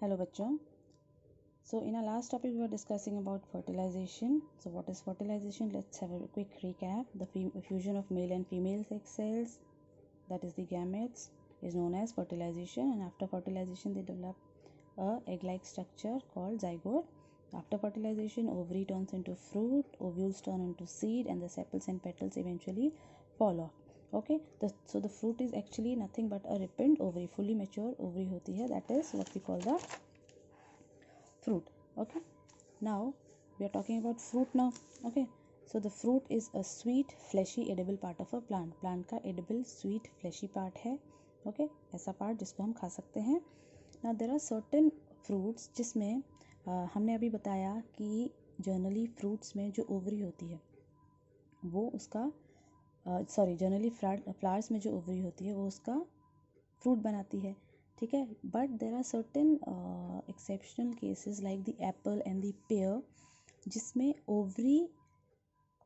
Hello बच्चों. So in our last topic we were discussing about fertilization. So what is fertilization? Let's have a quick recap. The fusion of male and female sex cells, that is the gametes, is known as fertilization, and after fertilization they develop a egg-like structure called zygote. After fertilization, ovary turns into fruit, ovules turn into seed, and the sepals and petals eventually fall off. Okay, so the fruit is actually nothing but a ripened ovary, fully mature ovary hoti hai. That is what we call the fruit. Okay, now we are talking about fruit now. Okay, so the fruit is a sweet fleshy edible part of a plant का edible sweet fleshy part है. Okay, ऐसा part जिसको हम खा सकते हैं. Now there are certain fruits जिसमें हमने अभी बताया कि जनरली फ्रूट्स में जो ओवरी होती है वो उसका जनरली फ्लावर्स में जो ओवरी होती है वो उसका फ्रूट बनाती है. ठीक है, but there are certain exceptional cases like the apple and the pear जिसमें ओवरी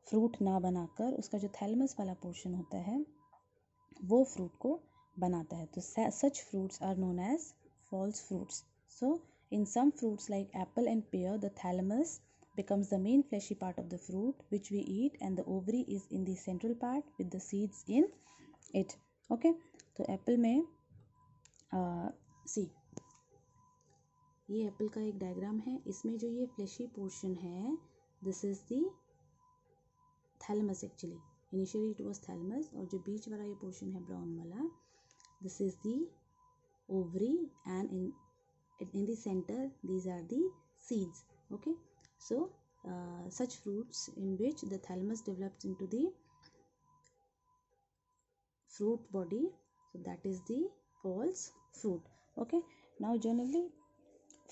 फ्रूट ना बनाकर उसका जो थैलमस वाला पोर्शन होता है वो फ्रूट को बनाता है. तो such fruits are known as false fruits. So in some fruits like apple and pear the thalamus becomes the main fleshy part of the fruit which we eat, and the ovary is in the central part with the seeds in it. Okay, तो Apple में सी ये Apple का एक diagram है. इसमें जो ये flashy portion है this is the thalamus. Actually initially it was thalamus, और जो बीच वाला ये पोर्शन है ब्राउन वाला this is the ovary, and in the center these are the seeds. Okay, so such fruits in which the thalamus develops into the fruit body, so that is the false fruit. Okay, now generally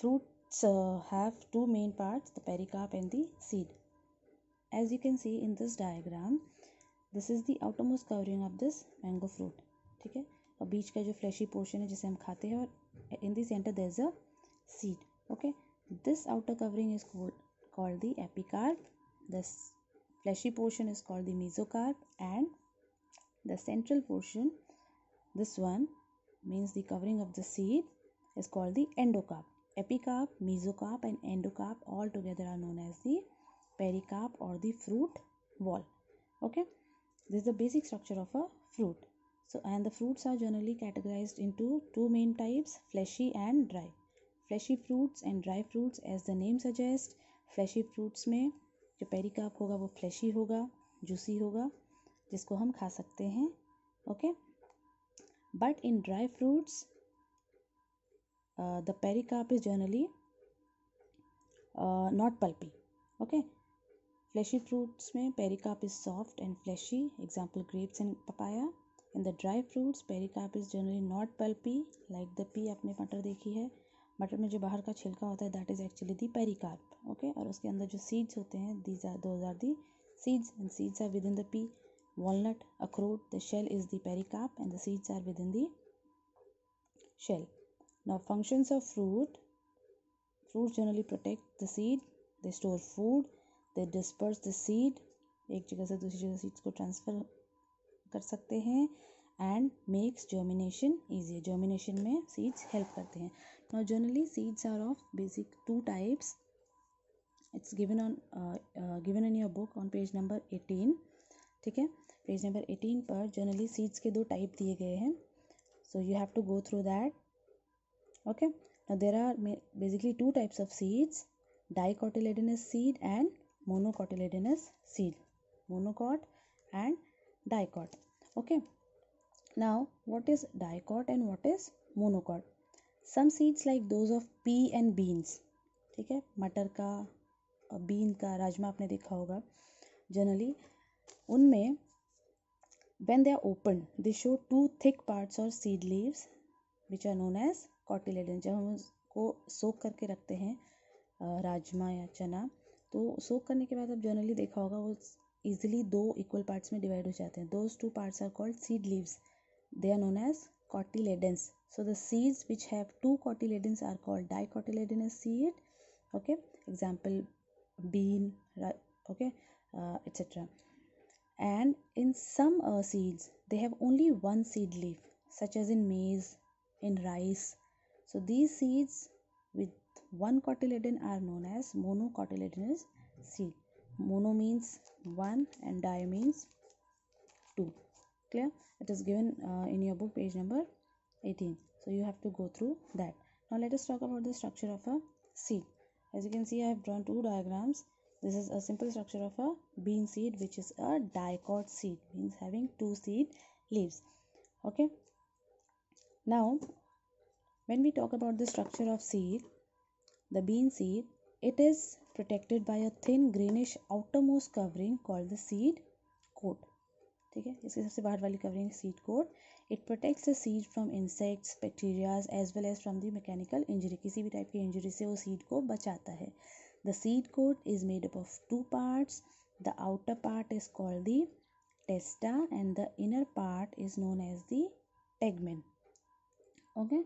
fruits have two main parts, the pericarp and the seed. As you can see in this diagram, this is the outermost covering of this mango fruit. ठीक है, और बीच का जो flashy portion है जिसे हम खाते हैं, और in the center there is a seed. Okay, this outer covering is called the epicarp, this fleshy portion is called the mesocarp, and the central portion, this one means the covering of the seed, is called the endocarp. Epicarp, mesocarp and endocarp all together are known as the pericarp or the fruit wall. Okay, this is the basic structure of a fruit. So and the fruits are generally categorized into two main types, fleshy and dry. Fleshy fruits and dry fruits. As the name suggest, fleshy fruits में जो पेरिकाप होगा वो flashy होगा, juicy होगा, जिसको हम खा सकते हैं. Okay, but in dry fruits the pericarp is generally not pulpy. Okay, fleshy fruits में pericarp is soft and fleshy, example grapes and papaya. In the dry fruits pericarp is generally not pulpy, like the pea. आपने मटर देखी है, मटर में जो बाहर का छिलका होता है that is actually the pericarp. Okay, और उसके अंदर जो सीड्स होते हैं those are the seeds, and seeds are within the pea. Walnut, अखरोट, the shell is the pericarp and the seeds are within the shell. Now functions of fruits generally protect the seed, they store food, they disperse the seed, एक जगह से दूसरी जगह seeds को transfer कर सकते हैं, and makes germination easier. Germination में seeds help करते हैं. Now generally seeds are of basic two types. It's given in your book on page number 18. ठीक है, पेज नंबर 18 पर जनरली सीड्स के दो टाइप दिए गए हैं. So you have to go through that. Okay, now there are basically two types of seeds, dicotyledonous seed and monocotyledonous seed. Monocot and dicot. Okay, now what is dicot and what is monocot? Some seeds like those of pea and beans, ठीक है, मटर का, been का, राजमा आपने देखा होगा, generally उनमें when they are open they show two thick parts or seed leaves which are known as cotyledon. जब हम उसको सोक करके रखते हैं राजमा या चना, तो सोक करने के बाद अब जनरली देखा होगा वो इजीली दो इक्वल पार्ट्स में डिवाइड हो जाते हैं. Those two parts are called seed leaves. They are known as cotyledons. So the seeds which have two cotyledons are called dicotyledonous seed. Okay, example bean, okay, etc. And in some seeds they have only one seed leaf, such as in maize, in rice. So these seeds with one cotyledon are known as monocotyledonous seed. Mono means one and di means two. Clear? It is given in your book, page number 18. So you have to go through that. Now let us talk about the structure of a seed. As you can see, I have drawn two diagrams. This is a simple structure of a bean seed, which is a dicot seed, means having two seed leaves. Okay. Now, when we talk about the structure of seed, the bean seed, it is protected by a thin greenish outermost covering called the seed coat. ठीक है, इसके सबसे बाहर वाली covering seed coat. It protects the seed from insects, bacterias as well as from the mechanical injury. किसी भी type की injury से वो सीड को बचाता है. The seed coat is made up of two parts. The outer part is called the testa and the inner part is known as the tegmen. Okay,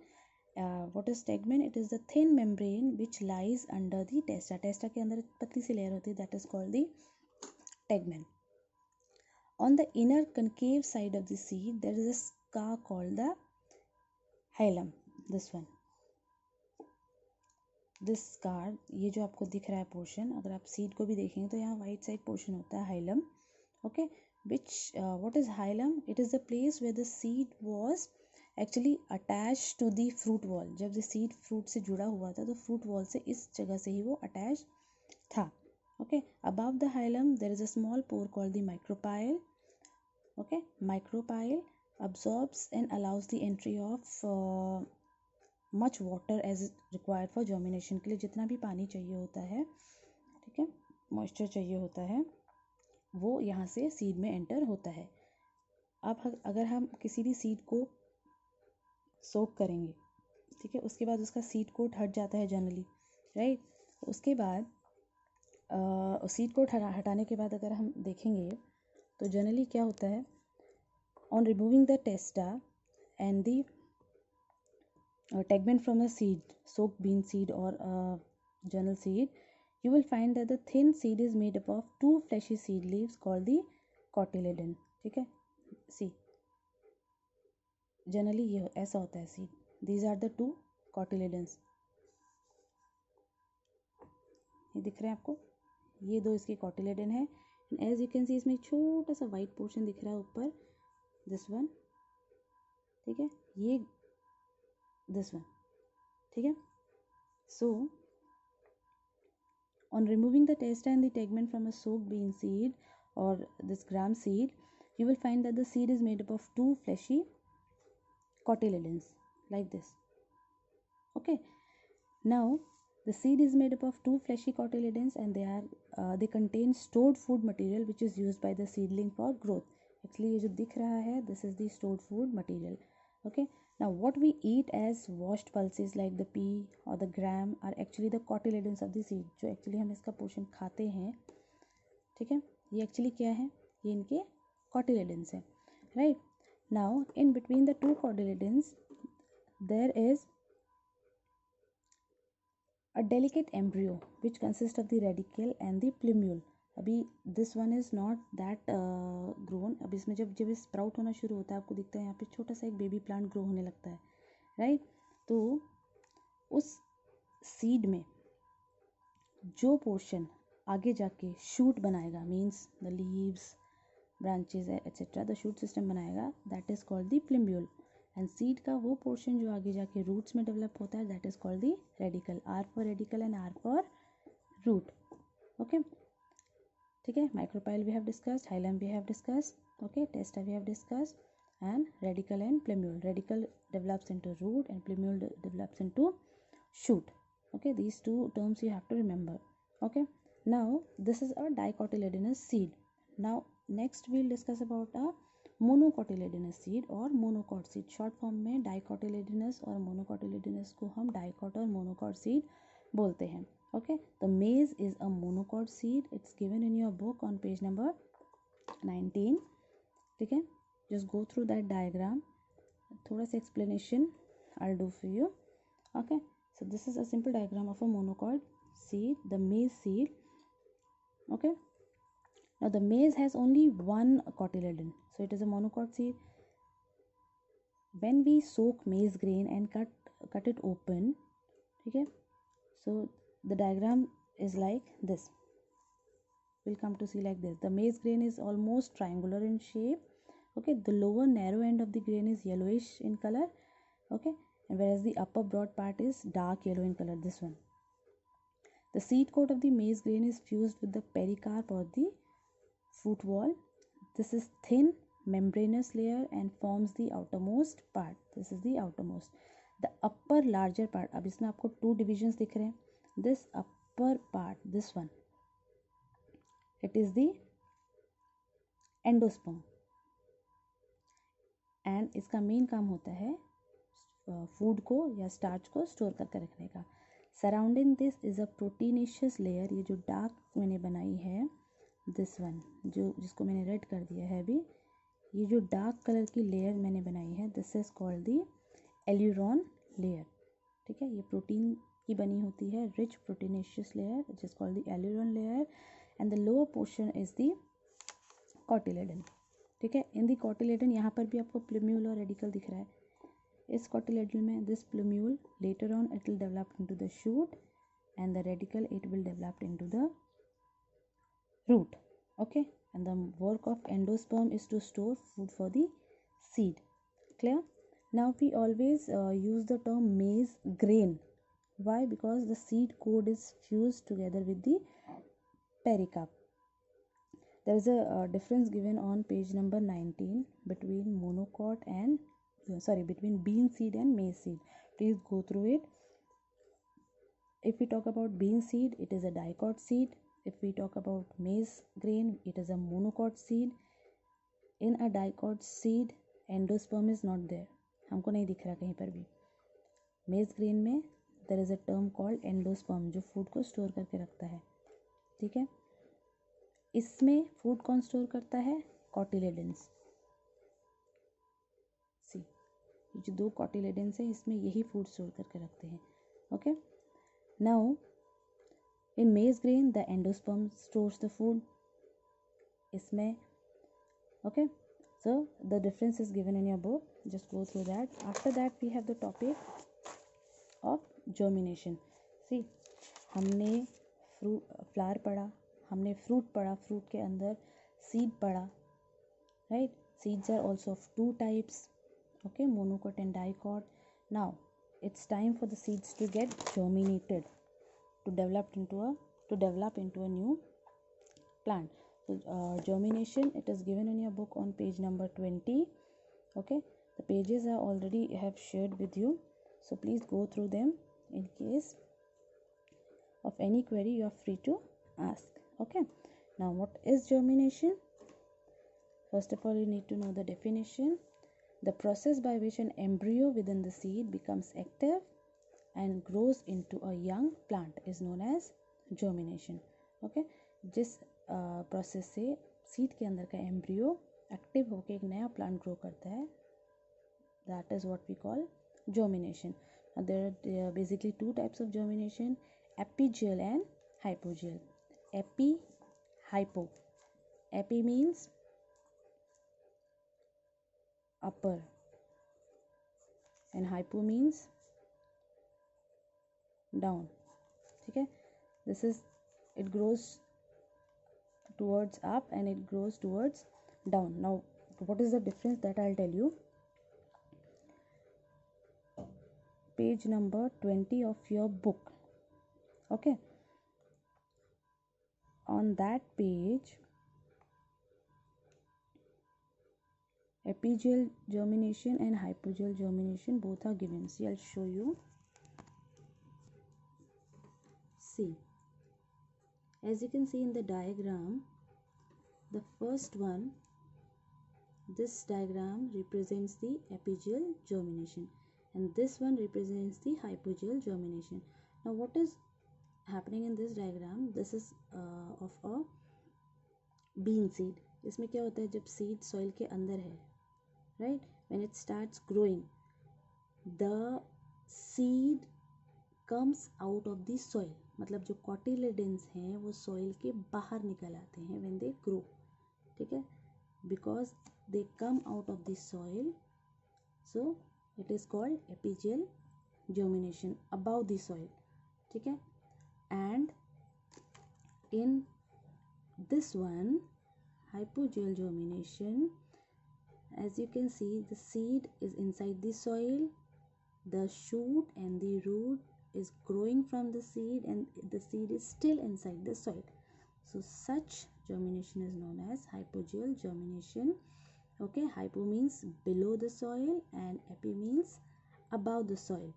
what is tegmen? It is the thin membrane which lies under the testa. Testa के अंदर पतली सी layer होती है, that is called the tegmen. On the inner concave side of the seed, there is a scar called the hilum. This one. This scar, ये जो आपको दिख रहा है पोर्शन, अगर आप सीड को भी देखेंगे तो यहाँ वाइट साइड पोर्शन होता है hilum. Okay, which what is hilum? It is the place where the seed was actually attached to the fruit wall. जब the seed fruit से जुड़ा हुआ था तो fruit wall से इस जगह से ही वो attached था. Okay, above the hilum there is a small pore called the micropyle. Okay, micropyle absorbs and allows the entry of much water as required for germination. के लिए जितना भी पानी चाहिए होता है, ठीक है, मॉइस्चर चाहिए होता है, वो यहाँ से सीड में एंटर होता है. अब अगर हम किसी भी सीड को सोक करेंगे, ठीक है, उसके बाद उसका सीड कोट हट जाता है जनरली, राइट. उसके बाद सीड कोट हटाने के बाद अगर हम देखेंगे तो जनरली क्या होता है, on removing the testa and the tegmen from a seed, soaked bean seed or journal seed, you will find that the thin seed is made up of two fleshy seed leaves called the cotyledon. ठीक है, see, generally ये ऐसा होता है seed. these are the two cotyledons. ये दिख रहे हैं आपको, ये दो इसके cotyledon है. एज यू कैन सी, इसमें छोटा सा वाइट पोर्शन दिख रहा है ऊपर, दिस वन, ठीक है, ये दिस वन, ठीक है. So on removing the testa and the tegmen from a soaked bean seed or this gram seed, you will find that the seed is made up of two fleshy cotyledons like this. Okay, now the seed is made up of two fleshy cotyledons and they contain stored food material which is used by the seedling for growth. Actually ये जो दिख रहा है, this is the stored food material. Okay, now what we eat as washed pulses like the pea or the gram are actually the cotyledons of the seed. जो actually हम इसका portion खाते हैं, ठीक है, ये actually क्या है, ये इनके cotyledons है, right. Now in between the two cotyledons there is a delicate embryo which consists of the radicle and the plumule. अभी this one is not that grown. अब इसमें जब जब स्प्राउट होना शुरू होता है, आपको दिखता है यहाँ पे छोटा सा एक बेबी प्लांट ग्रो होने लगता है, राइट. तो उस सीड में जो पोर्शन आगे जाके शूट बनाएगा, means the leaves, branches etcetera, the shoot system बनाएगा, that is called the plumule. And seed का वो पोर्शन जो आगे जाके रूट्स में डेवलप होता है, that is called the radicle. R for radicle and R for root. Okay, ठीक है. Micropyle we have discussed, hilum we have discussed, okay, testa we have discussed, and radicle and plumule. Radicle develops into root and plumule develops into shoot. Okay, these two terms you have to remember. Okay, now this is a dicotyledonous seed. Now next we'll discuss about a monocotyledonous seed और monocot seed. short form में dicotyledonous और monocotyledonous को हम dicot और monocot seed बोलते हैं. Okay, the maize is a monocot seed. It's given in your book on page number 19. ठीक है, just go through that diagram. थोड़ा सा explanation I'll do for you. Okay, so this is a simple diagram of a monocot seed, the maize seed. Okay, now the maize has only one cotyledon, so it is a monocot seed. When we soak maize grain and cut it open, ठीक है, So the diagram is like this. We'll come to see like this. The maize grain is almost triangular in shape. Okay, the lower narrow end of the grain is yellowish in color. Okay, and whereas the upper broad part is dark yellow in color, this one. The seed coat of the maize grain is fused with the pericarp or the fruit wall. This is thin membranous layer and forms the outermost part. This is the outermost. The upper larger part, अब इसमें आपको two divisions दिख रहे हैं. This upper part, this one, it is the endosperm. And इसका main काम होता है फूड को या स्टार्च को स्टोर करके रखने का. Surrounding this is a proteinaceous layer. ये जो डार्क मैंने बनाई है, दिस वन, जो जिसको मैंने रेड कर दिया है अभी, ये जो डार्क कलर की लेयर मैंने बनाई है, this is called the aleurone layer. ठीक है, ये प्रोटीन की बनी होती है, rich proteinaceous layer which is called the aleurone layer. And the lower portion is the cotyledon. ठीक है, इन दी कॉटिलेडन यहाँ पर भी आपको प्लूम्यूल और रेडिकल दिख रहा है. इस कॉटिलेडन में this plumule later on it will develop into the shoot and the radical it will develop into the root. Okay, and the work of endosperm is to store food for the seed. Clear? Now we always use the term maize grain. Why? Because the seed coat is fused together with the pericarp. There is a difference given on page number 19 between monocot and between bean seed and maize seed. Please go through it. If we talk about bean seed, it is a dicot seed. If we talk about maize grain, it is a monocot seed. In a dicot seed, endosperm is not there. हमको नहीं दिख रहा कहीं पर भी. maize grain में there is a term called endosperm जो food को स्टोर करके रखता है. ठीक है, इसमें फूड कौन स्टोर करता है? कॉटिलेडन्स. सी, ये जो दो कॉटिलेडन्स है इसमें यही फूड स्टोर करके रखते हैं. Okay, now in maize grain the endosperm stores the food. इसमें okay, so the difference is given in your book, just go through that. After that we have the topic of germination. See, हमने flower पढ़ा, हमने fruit पढ़ा, fruit के अंदर seed पढ़ा, right? Seeds are also of two types, okay, monocot and dicot. Now it's time for the seeds to get germinated, to develop into a new plant. So germination, it is given in your book on page number 20. Okay, the pages I already have shared with you, so please go through them. In case of any query you are free to ask. Okay, now what is germination? First of all, you need to know the definition. The process by which an embryo within the seed becomes active and grows into a young plant is known as germination. Okay, जिस process से seed के अंदर का embryo active होकर एक नया plant grow करता है, that is what we call germination. There are basically two types of germination: epigeal and hypogeal. Epi, hypo. Epi means upper and hypo means down. ठीक है, this is, it grows towards up and it grows towards down. Now what is the difference that I'll tell you. Page number 20 of your book. Okay, on that page epigeal germination and hypogeal germination both are given. See, I'll show you. See, as you can see in the diagram, the first one, this diagram represents the epigeal germination and this one represents the hypogeal germination. Now what is happening in this diagram? This is of a bean seed. इसमें क्या होता है, जब seed soil के अंदर है, right, when it starts growing, the seed comes out of the soil. मतलब जो कॉटिलेडन्स हैं वो सॉइल के बाहर निकल आते हैं when they grow. ठीक है, because they come out of the soil, so it is called epigeal germination, above the soil. ठीक है. And in this one, hypogeal germination, as you can see, the seed is inside the soil, the shoot and the root is growing from the seed, and the seed is still inside the soil. So such germination is known as hypogeal germination. Okay, hypo means below the soil and epi means above the soil.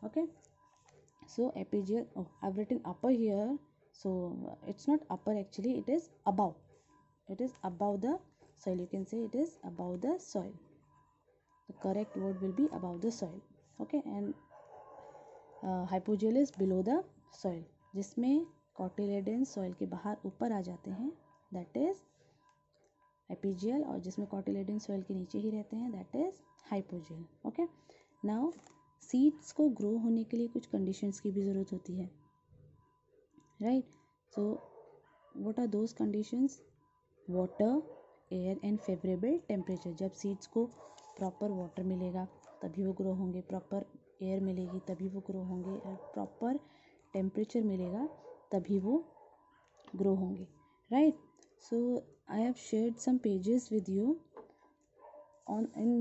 Okay, so epigeal, oh, I've written upper here, so it's not upper, actually it is above. It is above the soil. You can say it is above the soil. The correct word will be above the soil. Okay, and hypogeal is below the soil, जिसमें cotyledon soil के बाहर ऊपर आ जाते हैं, that is epigeal, और जिसमें cotyledon soil के नीचे ही रहते हैं, that is hypogeal. Okay, now seeds को ग्रो होने के लिए कुछ कंडीशंस की भी ज़रूरत होती है, right. So what are those conditions? Water, air and favourable temperature. जब सीड्स को प्रॉपर वाटर मिलेगा तभी वो ग्रो होंगे, प्रॉपर एयर मिलेगी तभी वो ग्रो होंगे, और प्रॉपर टेम्परेचर मिलेगा तभी वो ग्रो होंगे, right. So I have shared some pages with you. on in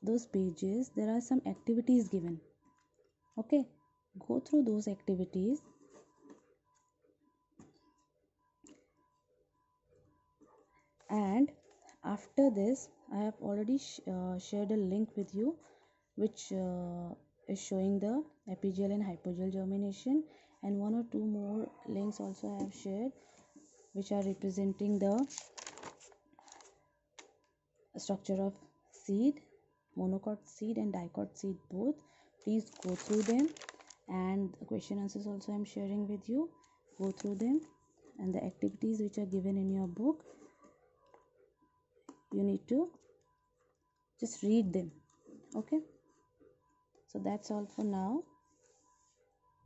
those pages there are some activities given. Okay, go through those activities. And after this, I have already shared a link with you, which is showing the epigeal and hypogeal germination, and one or two more links also I have shared, which are representing the structure of seed, monocot seed and dicot seed both. Please go through them, and the question answers also I am sharing with you. Go through them, and the activities which are given in your book, you need to just read them. Okay, so that's all for now.